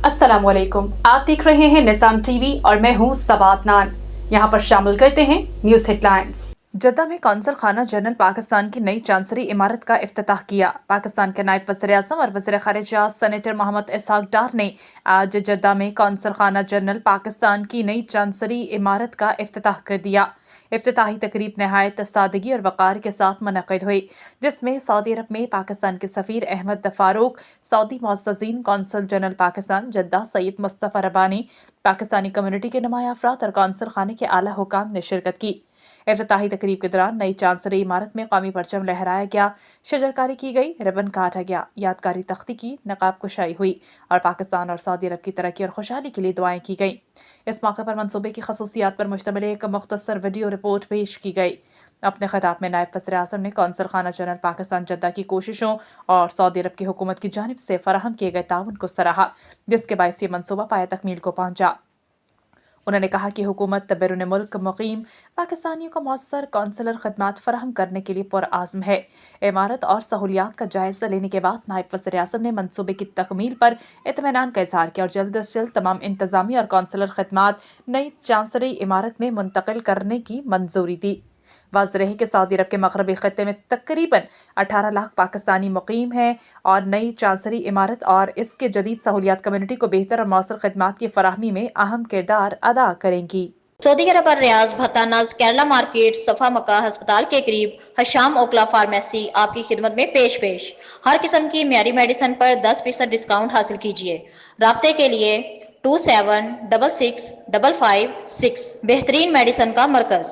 अस्सलाम वालेकुम। आप देख रहे हैं निज़ाम टीवी और मैं हूं सबात नान। यहाँ पर शामिल करते हैं न्यूज़ हेडलाइंस। जद्दा में कौंसल खाना जनरल पाकिस्तान की नई चांसरी इमारत का इफ्तिताह किया। पाकिस्तान के नायब वज़ीर-ए-आज़म और वज़ीर ख़ारिजा सेनेटर मोहम्मद इसहाक डार ने आज जद्दा में कौंसल खाना जनरल पाकिस्तान की नई चांसरी इमारत का इफ्तिताह कर दिया। इफ्तिताही तकरीब नहायत सादगी और वक़ार के साथ मुनक़िद हुई, जिसमें सऊदी अरब में पाकिस्तान के सफ़ीर अहमद फ़ारूक, सऊदी मुअज़्ज़ज़ीन कौंसल जनरल पाकिस्तान जद्दा सैयद मुस्तफ़ा रब्बानी, पाकिस्तानी कम्युनिटी के नुमाया अफ़राद और कौंसल खाने के आला हुकाम ने शिरकत की। इफ्तिताही तकरीब के दौरान नई चांसरी इमारत में कौमी परचम लहराया गया, शजरकारी की गई, रिबन काटा गया, यादगारी तख्ती की, नकाब कुशाई हुई और पाकिस्तान और सऊदी अरब की तरक्की और खुशहाली के लिए दुआएं की गई। इस मौके पर मनसूबे की खसूसियात पर मुश्तमिल एक मुख्तसर वीडियो रिपोर्ट पेश की गई। अपने खिताब में नायब वज़ीर-ए-आज़म ने कौंसल खाना जनरल पाकिस्तान जद्दा की कोशिशों और सऊदी अरब की हुकूमत की जानिब से फराहम किए गए ताउन को सराहा, जिसके बायस ये मनसूबा पाया तकमील को पहुंचा। उन्होंने कहा कि हुकूमत बैरून मुल्क मुकीम पाकिस्तानियों को मौसर कौंसलर खदमात फराहम करने के लिए पुरआज़्म है। इमारत और सहूलियात का जायज़ा लेने के बाद नायब वज़ीर-ए-आज़म ने मनसूबे की तकमील पर इत्मीनान का इज़हार किया और जल्द अज जल्द तमाम इंतज़ामी और कौंसलर खदमात नई चांसरी इमारत में मुंतकिल करने की मंजूरी दी। वाज़ेह रहे कि सऊदी अरब के मग़रबी ख़ित्ते में तकरीबन 18 लाख पाकिस्तानी मुकीम हैं और नई चांसरी इमारत और इसके जदीद सहूलियात कम्युनिटी को बेहतर और मौसर खदमात की फराहमी में अहम किरदार अदा करेंगी। सऊदी अरब और रियाज भत्तानाज केरला मार्केट सफा मक्का अस्पताल के करीब हशाम ओकला फार्मेसी आपकी खिदमत में पेश हर किस्म की म्यारी मेडिसिन पर 10% डिस्काउंट हासिल कीजिए। राब्ते के लिए 27665556 बेहतरीन मेडिसिन का मरकज।